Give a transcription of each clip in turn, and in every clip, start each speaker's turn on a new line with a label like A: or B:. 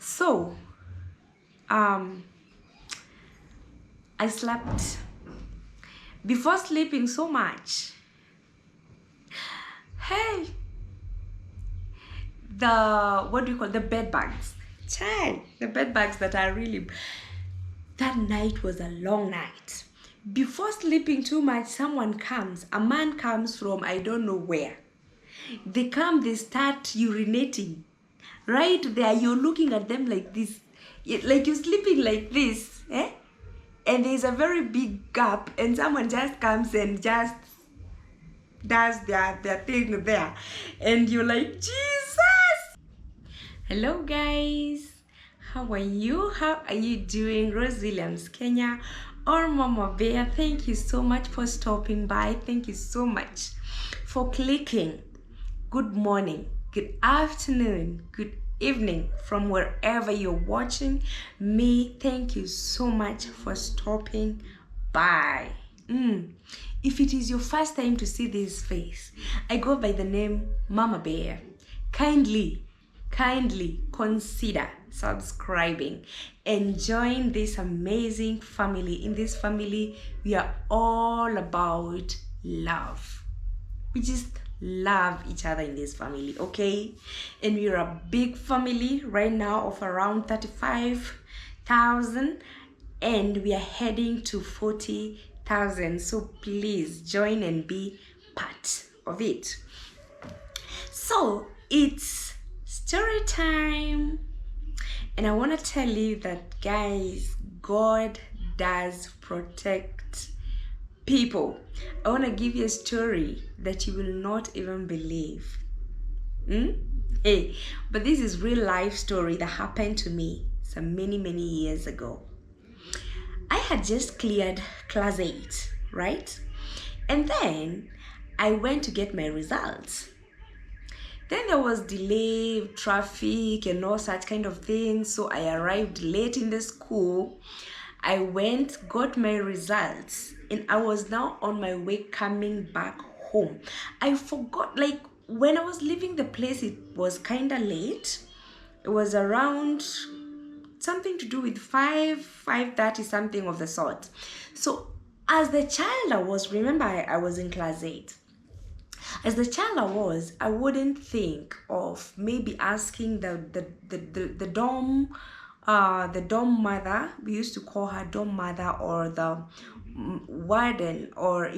A: So, I slept. Before sleeping so much, hey, what do you call the bed bugs? Child, the bed bugs that are really. That night was a long night. Before sleeping too much, a man comes from I don't know where. They come, they start urinating. Right there, you're looking at them like this. Like you're sleeping like this, eh? And there's a very big gap, and someone just comes and just does their thing there. And you're like, Jesus! Hello guys, how are you? How are you doing? Rose Williams, Kenya, or Mama Bear, thank you so much for stopping by. Thank you so much for clicking. Good morning, good afternoon, good evening from wherever you're watching me. Thank you so much for stopping by. If it is your first time to see this face, I go by the name Mama Bear. Kindly consider subscribing and join this amazing family. In this family, we are all about love. We just love each other in this family, okay? And we're a big family right now of around 35,000, and we are heading to 40,000. So please join and be part of it. So it's story time, and I want to tell you that, guys, God does protect people. I want to give you a story that you will not even believe. Hey, but this is real life story that happened to me some many years ago. I had just cleared class 8, right? And then I went to get my results. Then there was delay, traffic, and all such kind of things. So I arrived late in the school. I went, got my results, and I was now on my way coming back home. I forgot, like, when I was leaving the place, it was kind of late. It was around something to do with 5:30, something of the sort. So as the child I was, remember I was in class 8. As the child I wouldn't think of maybe asking the dorm mother. We used to call her dorm mother, or the warden, or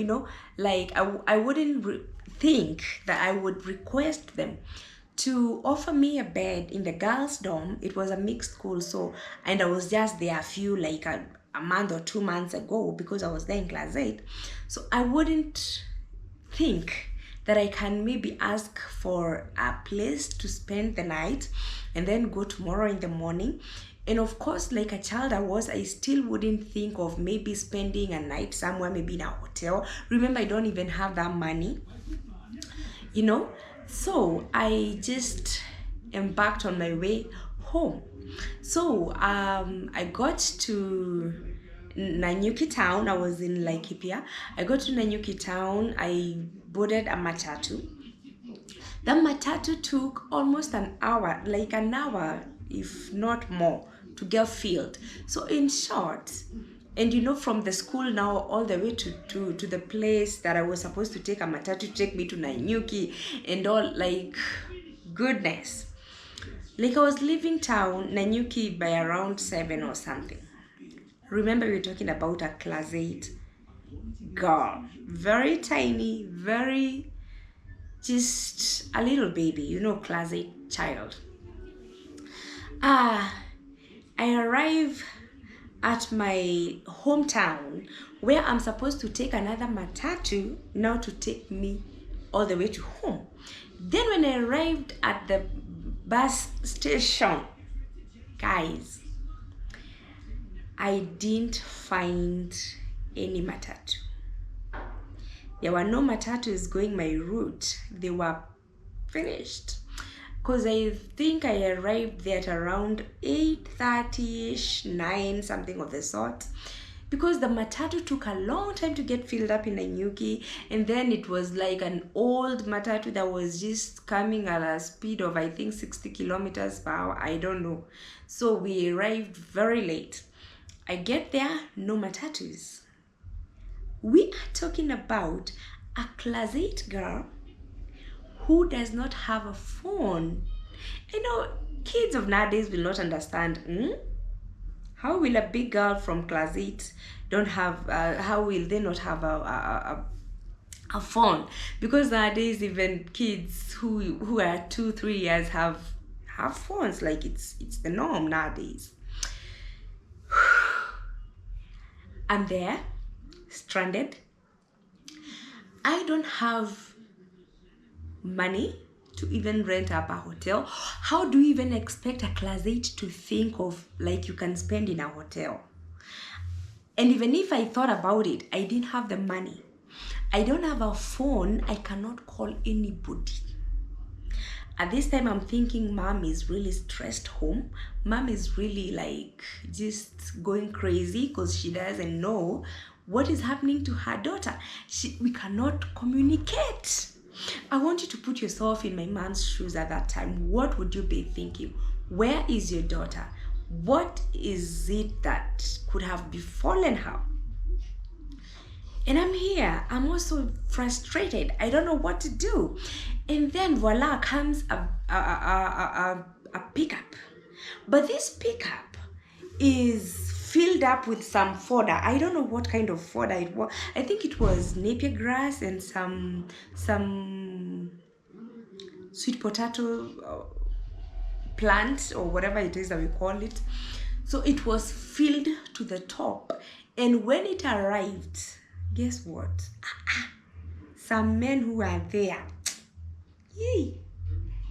A: like I wouldn't think that I would request them to offer me a bed in the girls' dorm. It was a mixed school, so, and I was just there a month or 2 months ago, because I was there in class 8. So I wouldn't think that I can maybe ask for a place to spend the night and then go tomorrow in the morning. And of course, like a child I still wouldn't think of maybe spending a night somewhere, maybe in a hotel. Remember, I don't even have that money, So I just embarked on my way home. So I got to Nanyuki town. I was in Laikipia. I got to Nanyuki town. I boarded a matatu. The matatu took almost an hour, if not more, to get filled. So in short, and from the school now all the way to the place that I was supposed to take a matatu to take me to Nanyuki and all, like, goodness. Like, I was leaving town, Nanyuki, by around 7 or something. Remember, we were talking about a class 8 girl. Very tiny, very, just a little baby, class 8 child. I arrive at my hometown, where I'm supposed to take another matatu now to take me all the way to home. Then when I arrived at the bus station, guys, I didn't find any matatu. There were no matatus going my route. They were finished. Because I think I arrived there at around 8:30ish, 9, something of the sort. because the matatu took a long time to get filled up in Nanyuki, and then it was like an old matatu that was just coming at a speed of, I think, 60 kilometers per hour. I don't know. So we arrived very late. I get there, no matatus. We are talking about a class 8 girl who does not have a phone. You know, kids of nowadays will not understand. How will a big girl from class 8 don't have, how will they not have a phone? Because nowadays even kids who are 2-3 years have phones. Like it's the norm nowadays. I'm there, stranded. I don't have money to even rent up a hotel. How do you even expect a class 8 to think of like you can spend in a hotel? And even if I thought about it, I didn't have the money. I don't have a phone. I cannot call anybody. At this time, I'm thinking mom is really stressed home. Mom is really like just going crazy because she doesn't know what is happening to her daughter. We cannot communicate. I want you to put yourself in my mom's shoes at that time. What would you be thinking? Where is your daughter? What is it that could have befallen her? And I'm here. I'm also frustrated. I don't know what to do. And then voila, comes a pickup. But this pickup is filled up with some fodder. I don't know what kind of fodder it was. I think it was napier grass and some sweet potato plant or whatever it is that we call it. So it was filled to the top. And when it arrived, guess what? Some men who are there. Yay!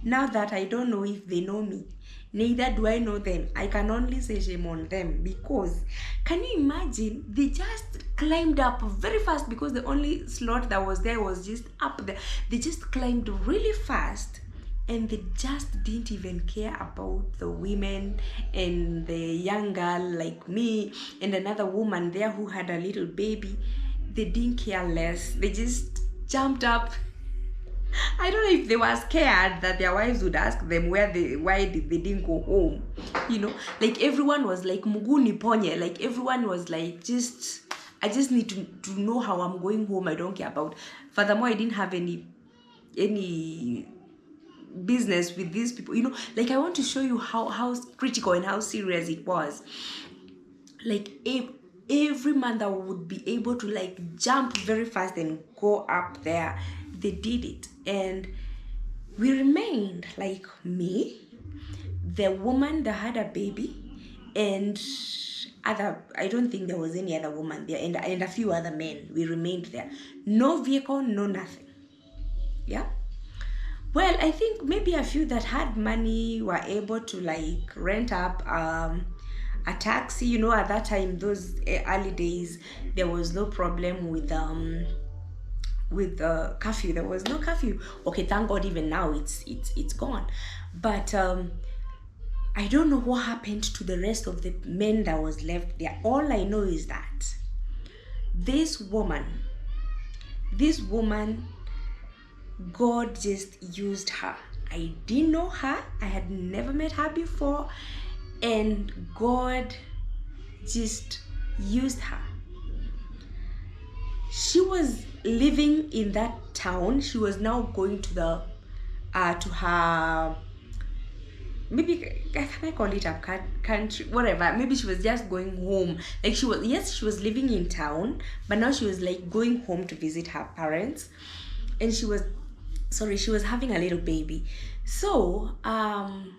A: Now that I don't know if they know me, neither do I know them. I can only say shame on them, because can you imagine? They just climbed up very fast because the only slot that was there was just up there. They just climbed really fast, and they just didn't even care about the women and the young girl like me and another woman there who had a little baby. They didn't care less. They just jumped up. I don't know if they were scared that their wives would ask them why they didn't go home. You know, like everyone was like muguni ponye. Like everyone was like, I just need to know how I'm going home. I don't care about. Furthermore, I didn't have any business with these people. You know, like I want to show you how critical and how serious it was. Like every man that would be able to like jump very fast and go up there, they did it. And we remained, like me, the woman that had a baby, and I don't think there was any other woman there, and a few other men. We remained there. No vehicle, no nothing. Yeah. Well, I think maybe a few that had money were able to like rent up a taxi. You know, at that time, those early days, there was no problem with curfew. There was no curfew. Okay, thank God, even now it's gone. But I don't know what happened to the rest of the men that was left there. All I know is that this woman, God just used her. I didn't know her. I had never met her before, and God just used her. She was living in that town. She was now going to the to her, maybe can I call it a country, whatever. Maybe she was just going home. Like she was living in town, but now she was like going home to visit her parents, and she was having a little baby. So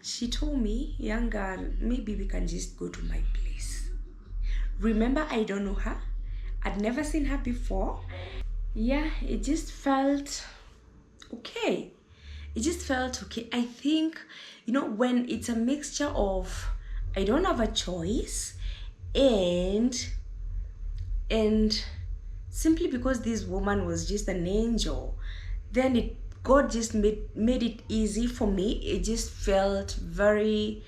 A: she told me, young girl, maybe we can just go to my place. Remember, I don't know her. I'd never seen her before. Yeah, it just felt okay. I think, you know, when it's a mixture of I don't have a choice and simply because this woman was just an angel, then God just made it easy for me. It just felt very,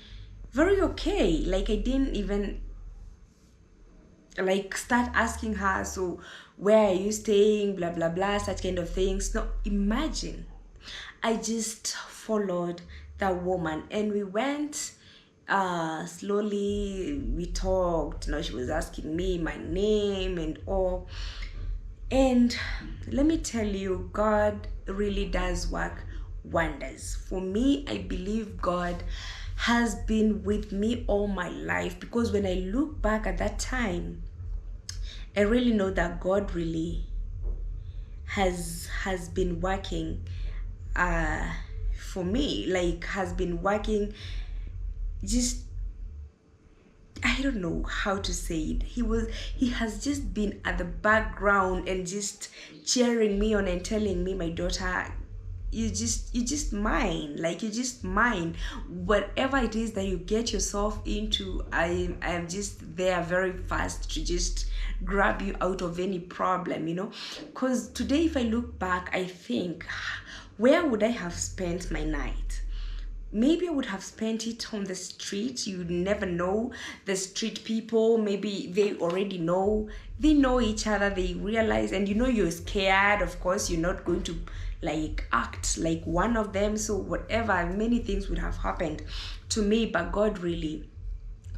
A: very okay. Like I didn't even like start asking her, so where are you staying, blah blah blah, such kind of things. No, imagine, I just followed that woman and we went. Slowly we talked, she was asking me my name and all. And let me tell you, God really does work wonders. For me, I believe God has been with me all my life, because when I look back at that time, I really know that God really has been working for me, like has been working. Just, I don't know how to say it. He has just been at the background and just cheering me on and telling me, my daughter, you just mine, like you just mine. Whatever it is that you get yourself into, I am just there very fast to just grab you out of any problem, because today if I look back, I think, where would I have spent my night? Maybe I would have spent it on the street. You never know. The street people, maybe they already know. They know each other. They realize, and you're scared. Of course, you're not going to like act like one of them. So whatever, many things would have happened to me, but God really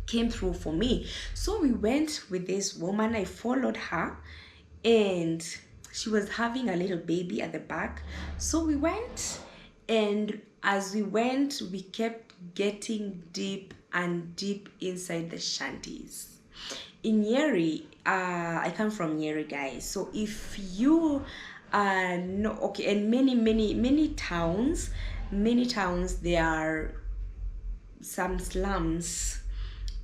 A: came through for me. So we went with this woman. I followed her, and she was having a little baby at the back. So we went, and as we went, we kept getting deep and deep inside the shanties. In Nyeri, I come from Nyeri, guys. So if you know, okay, and many towns, there are some slums,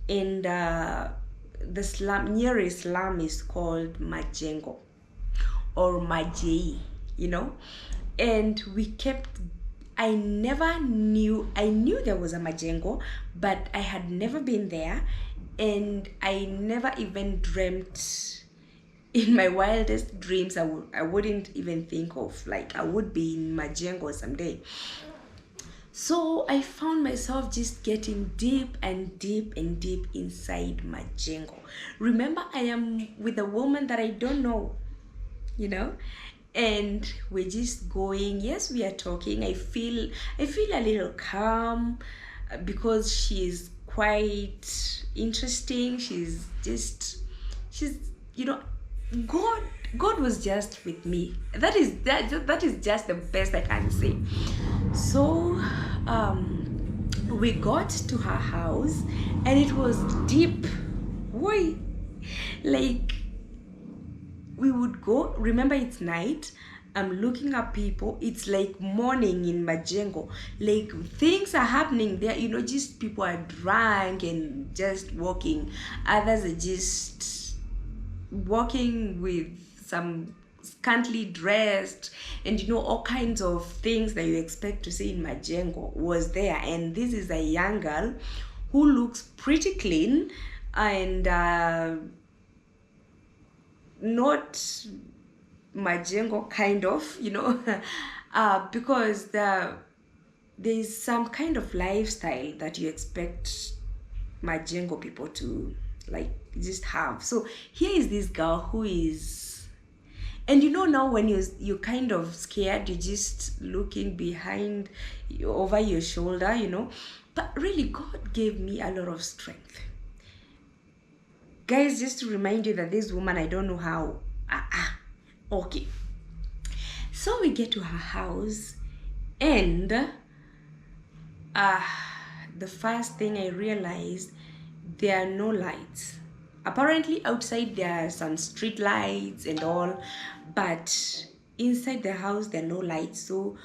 A: and the slum, nearest slum is called Majengo or Majei, and we kept, I knew there was a Majengo, but I had never been there, and I never even dreamt, in my wildest dreams, I wouldn't even think of, like, I would be in Majengo someday. So I found myself just getting deep and deep and deep inside Majengo. Remember, I am with a woman that I don't know, and we're just going. Yes, we are talking. I feel a little calm, because she's quite interesting. She's God was just with me. That is just the best I can say. So we got to her house, and it was deep. Why? Like, we would go, remember it's night, I'm looking at people, it's like morning in Majengo, like things are happening there, just people are drunk and just walking, others are just walking with some scantily dressed, and all kinds of things that you expect to see in Majengo was there. And this is a young girl who looks pretty clean, and not Majengo kind of, because there's some kind of lifestyle that you expect Majengo people to like just have. So here is this girl who is, and now when you're kind of scared, you're just looking behind, over your shoulder, but really God gave me a lot of strength. Guys, just to remind you that this woman, I don't know how. Okay. So we get to her house, and the first thing I realized, there are no lights. Apparently outside there are some street lights and all, but inside the house there are no lights. So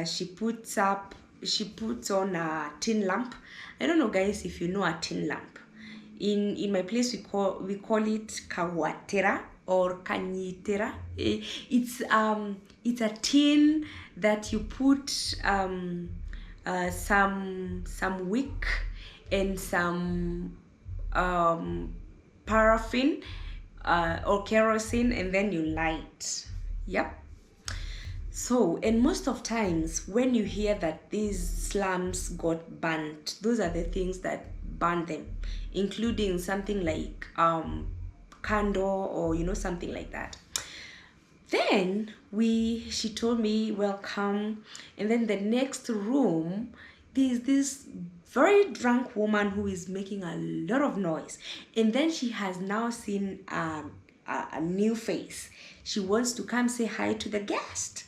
A: she puts on a tin lamp. I don't know, guys, if you know a tin lamp. In my place, we call it kawatera or kanyitera. It's a tin that you put some wick and some paraffin or kerosene, and then you light. Yep. So, and most of times when you hear that these slums got burnt, those are the things that burn them, including something like candle or something like that. Then she told me welcome, and then the next room there's this very drunk woman who is making a lot of noise, and then she has now seen a new face. She wants to come say hi to the guest,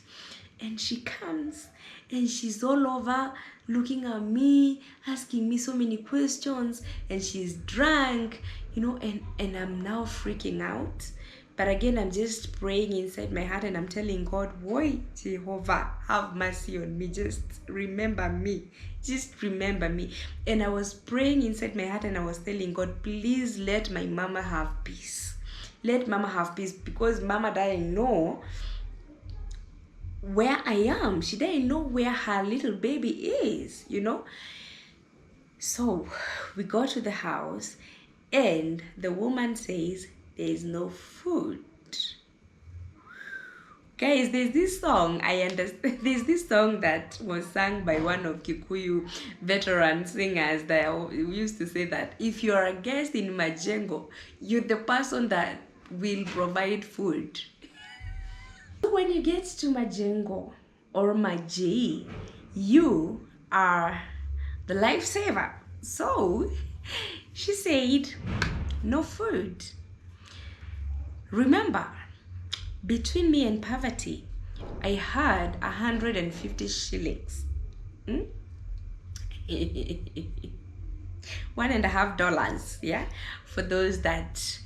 A: and she comes and she's all over looking at me, asking me so many questions, and she's drunk, and I'm now freaking out. But again, I'm just praying inside my heart and I'm telling God, why, Jehovah, have mercy on me. Just remember me. Just remember me. And I was praying inside my heart and I was telling God, please let my mama have peace. Let mama have peace, because mama doesn't know where I am. She doesn't know where her little baby is, So we go to the house and the woman says, there is no food. Guys, there's this song there's this song that was sung by one of Kikuyu veteran singers that used to say that if you're a guest in Majengo, you're the person that will provide food. When you get to Majengo or Majei, you are the lifesaver. So she said, no food. Remember, between me and poverty, I had 150 shillings. $1.50, yeah? For those that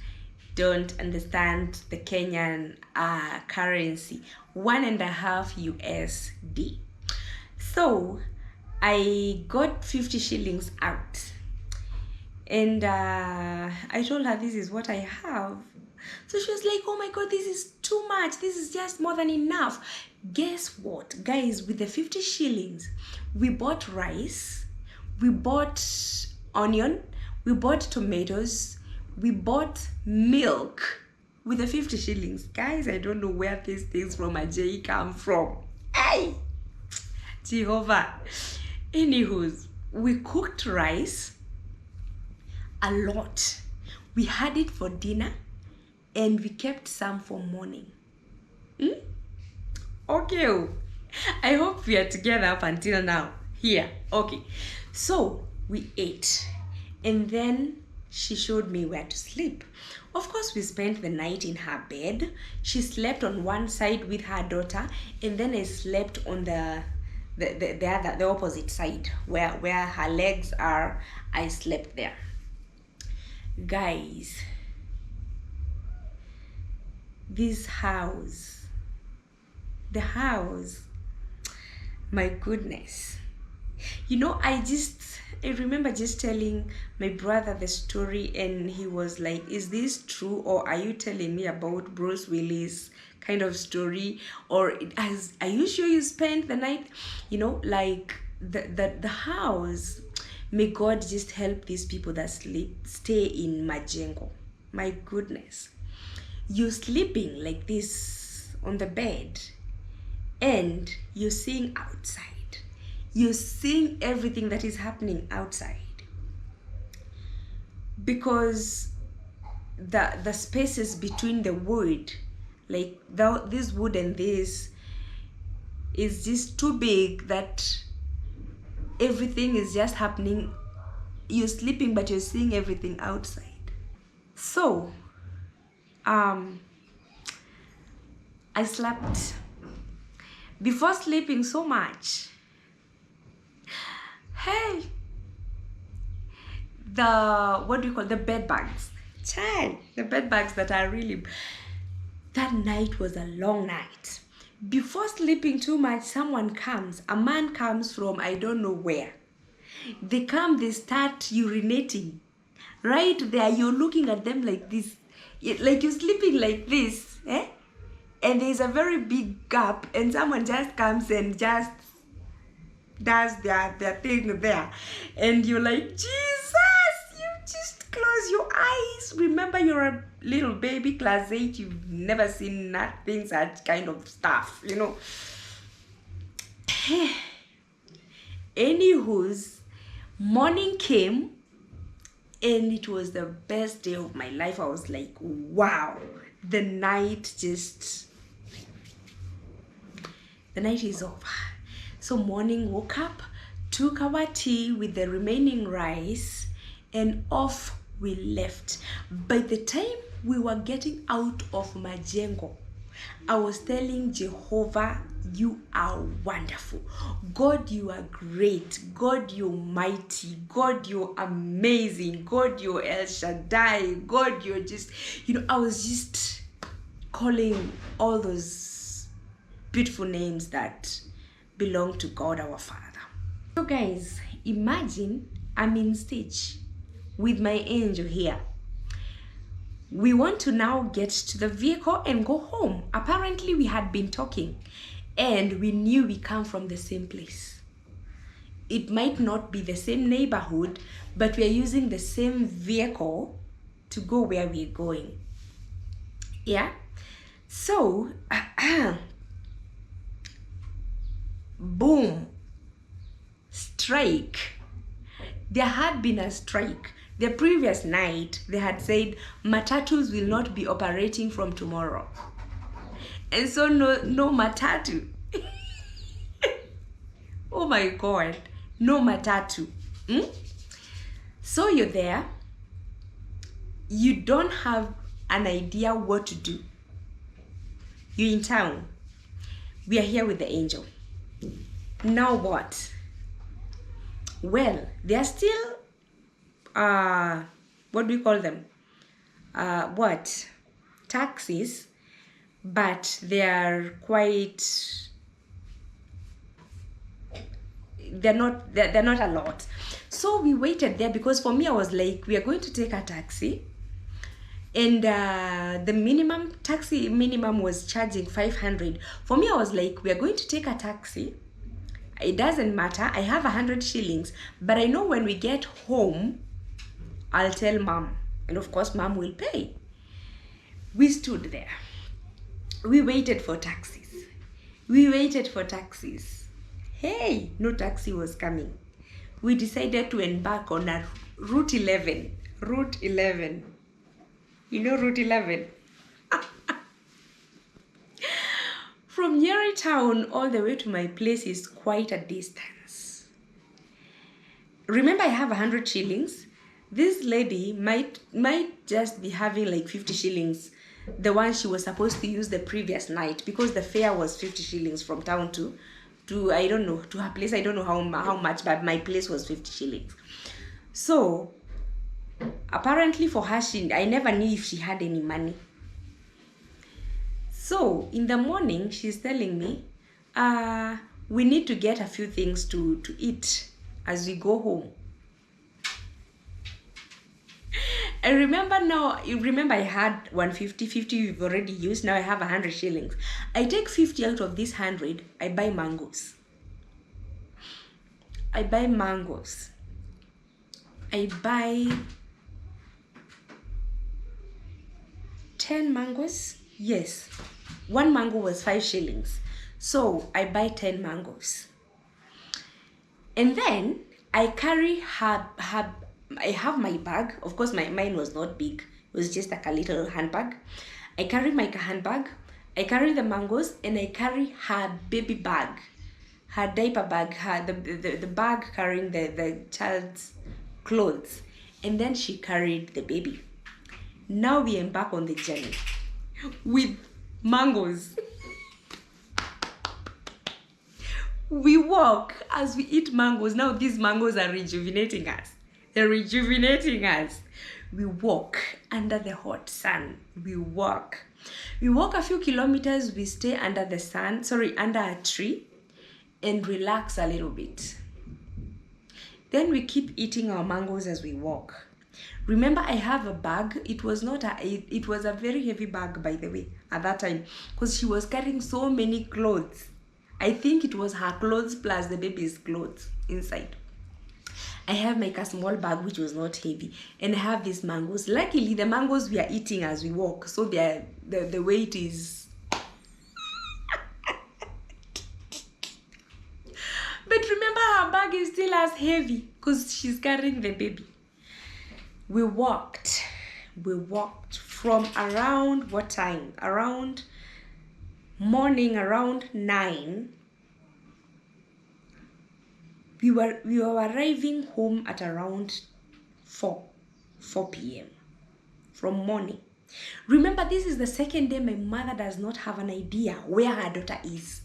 A: don't understand the Kenyan currency, 1.5 USD. So I got 50 shillings out, and I told her this is what I have. So she was like, oh my God, this is too much. This is just more than enough. Guess what, guys? With the 50 shillings, we bought rice, we bought onion, we bought tomatoes, we bought milk with the 50 shillings. Guys, I don't know where these things from Ajay come from. Hey, Jehovah. Anywho's, we cooked rice a lot. We had it for dinner and we kept some for morning. Okay, I hope we are together up until now. Here, okay. So we ate, and then she showed me where to sleep. Of course, we spent the night in her bed. She slept on one side with her daughter, and then I slept on the opposite side where her legs are. I slept there. Guys, this house, the house, my goodness. I remember just telling my brother the story, and he was like, is this true, or are you telling me about Bruce Willis kind of story, or are you sure you spent the night? Like the house. May God just help these people that stay in Majengo. My goodness. You're sleeping like this on the bed, and you're seeing outside. You're seeing everything that is happening outside. Because the spaces between the wood, like this wood and this, is just too big that everything is just happening. You're sleeping, but you're seeing everything outside. So, I slept. Before sleeping so much, hey, the bed bugs. Child, the bed bugs that are really, that night was a long night. Before sleeping too much, a man comes from I don't know where. They start urinating. Right there, you're looking at them like this. Like you're sleeping like this, and there's a very big gap, and someone just comes and just does their thing there, and you're like, Jesus, you just close your eyes. Remember, you're a little baby, class 8, you've never seen nothing, such kind of stuff, Anywho's, morning came, And it was the best day of my life. I was like, wow, the night is over. So morning, woke up, took our tea with the remaining rice, and off we left. By the time we were getting out of Majengo, I was telling Jehovah, you are wonderful. God, you are great. God, you're mighty. God, you're amazing. God, you're El Shaddai. God, you're just, I was just calling all those beautiful names that belong to God our Father. So guys, imagine I'm in stage with my angel here. We want to now get to the vehicle and go home. Apparently we had been talking and we knew we come from the same place. It might not be the same neighborhood, but we are using the same vehicle to go where we're going. Yeah? So, boom, strike. There had been a strike. The previous night, they had said matatus will not be operating from tomorrow. And so no matatu. Oh my God, no matatu. So you're there, you don't have an idea what to do. You're in town. We are here with the angel. Now what? Well, they are still what do we call them? Taxis, but they are quite, they're not a lot. So we waited there because for me, I was like, we are going to take a taxi, and the taxi minimum was charging 500. For me, I was like, we are going to take a taxi. It doesn't matter. I have 100 shillings, but I know when we get home, I'll tell mom, and of course mom will pay. We stood there. We waited for taxis. Hey, no taxi was coming. We decided to embark on a Route 11. You know Route 11? From Nyeri town all the way to my place is quite a distance. Remember, I have 100 shillings. This lady might just be having like 50 shillings, the one she was supposed to use the previous night, because the fare was 50 shillings from town to I don't know, to her place. I don't know how much, but my place was 50 shillings. So apparently for her, I never knew if she had any money. So in the morning, she's telling me, we need to get a few things to eat as we go home. I remember I had 150 we've already used. Now I have 100 shillings. I take 50 out of this 100. I buy mangoes. I buy 10 mangoes. Yes. One mango was 5 shillings. So I buy 10 mangoes. And then I carry I have my bag. Of course, mine was not big. It was just like a little handbag. I carry my handbag. I carry the mangoes, and I carry her baby bag, her diaper bag, the bag carrying the child's clothes. And then she carried the baby. Now we embark on the journey with mangoes. We walk as we eat mangoes. Now these mangoes are rejuvenating us. They're rejuvenating us. We walk under the hot sun. We walk a few kilometers. We stay under the sun, under a tree, and relax a little bit. Then we keep eating our mangoes as we walk. Remember, I have a bag. It was a very heavy bag, by the way, at that time, because she was carrying so many clothes. I think it was her clothes plus the baby's clothes inside. I have like a small bag which was not heavy, and I have these mangoes. Luckily, the mangoes we are eating as we walk, so the weight is. But remember, her bag is still as heavy because she's carrying the baby. We walked from around what time? Around morning, around 9. We were arriving home at around 4 p.m. from morning. Remember, this is the second day my mother does not have an idea where her daughter is.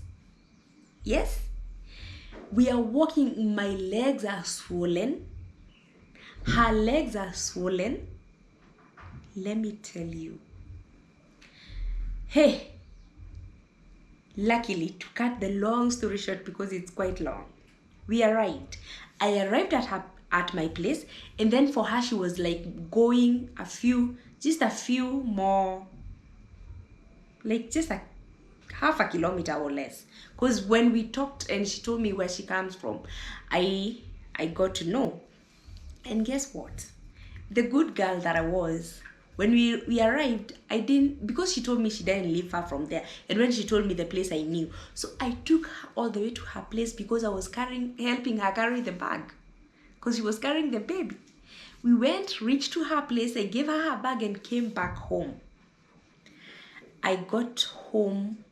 A: Yes? We are walking, my legs are swollen. Her legs are swollen. Let me tell you. Hey, luckily, to cut the long story short because it's quite long, we arrived. I arrived at my place, and then for her, she was like going just a few more, like just a half a kilometer or less. Because when we talked and she told me where she comes from, I got to know. And guess what? The good girl that I was, when we arrived, I didn't, because she told me she didn't live far from there, and when she told me the place, I knew. So I took her all the way to her place because I was helping her carry the bag, because she was carrying the baby. We went, reached to her place, I gave her her bag and came back home. I got home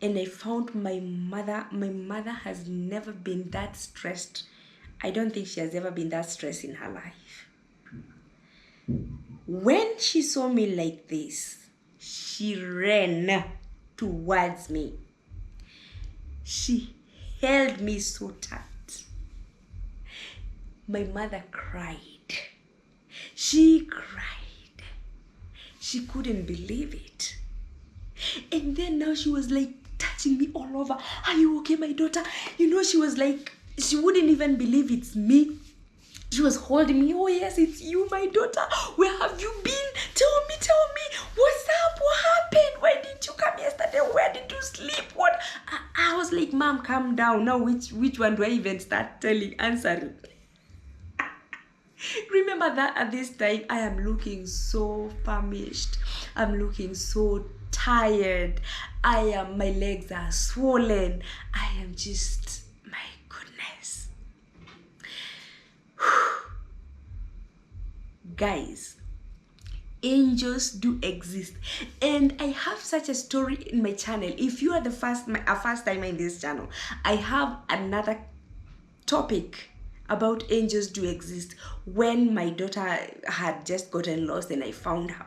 A: and I found my mother. My mother has never been that stressed. I don't think she has ever been that stressed in her life. When she saw me like this, she ran towards me. She held me so tight. My mother cried. She cried. She couldn't believe it. And then now she was like touching me all over. Are you okay, my daughter? You know, she was like, she wouldn't even believe it's me. She was holding me. Oh yes, it's you, my daughter. Where have you been? Tell me. What's up? What happened? Why didn't you come yesterday? Where did you sleep? What? I was like, Mom, calm down. Now which one do I even start answering? Remember that at this time, I am looking so famished. I'm looking so tired. My legs are swollen. I am just, my goodness. Guys, angels do exist, and I have such a story in my channel. If you are a first timer in this channel, I have another topic about angels do exist, when my daughter had just gotten lost and I found her.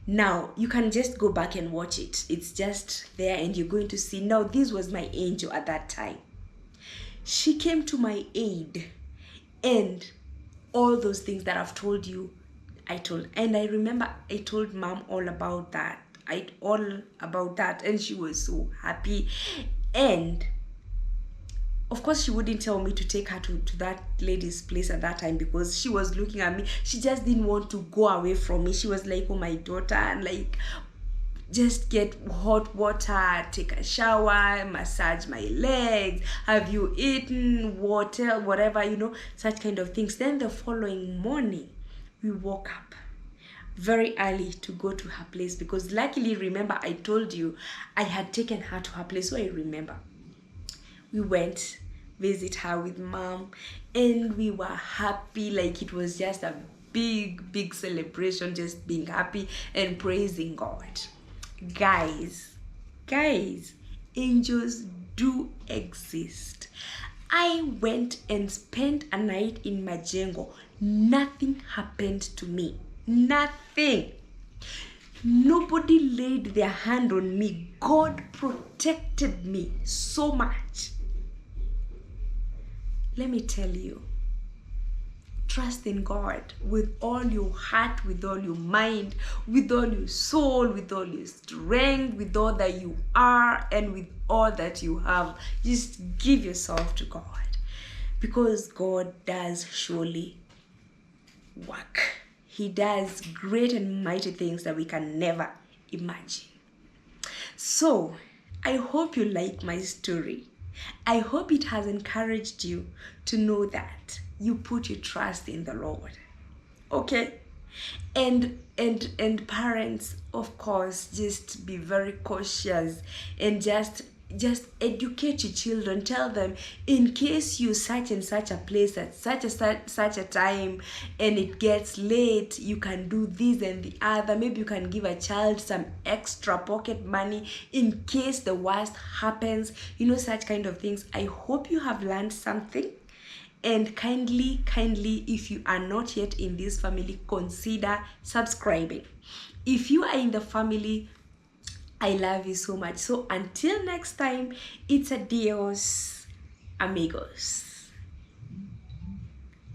A: Now you can just go back and watch it. It's just there and you're going to see. Now this was my angel at that time. She came to my aid, and all those things that I've told you, and I remember I told Mom all about that. And she was so happy. And of course, she wouldn't tell me to take her to that lady's place at that time, because she was looking at me. She just didn't want to go away from me. She was like, oh, my daughter, and like, just get hot water, take a shower, massage my legs, have you eaten, water, whatever, such kind of things. Then the following morning, we woke up very early to go to her place, because luckily, remember, I told you I had taken her to her place, so I remember. We went visit her with Mom, and we were happy. Like, it was just a big celebration, just being happy and praising God. Guys, angels do exist. I went and spent a night in Majengo. Nothing happened to me. Nothing. Nobody laid their hand on me. God protected me so much. Let me tell you, trust in God with all your heart, with all your mind, with all your soul, with all your strength, with all that you are, and with all that you have. Just give yourself to God, because God does surely work. He does great and mighty things that we can never imagine. So, I hope you like my story. I hope it has encouraged you to know that you put your trust in the Lord. Okay? And parents, of course, just be very cautious and just just educate your children. Tell them, in case you such and such a place at such a time and it gets late, you can do this and the other. Maybe you can give a child some extra pocket money in case the worst happens, such kind of things. I hope you have learned something. And kindly, if you are not yet in this family, consider subscribing. If you are in the family, I love you so much. So until next time, it's adios, amigos.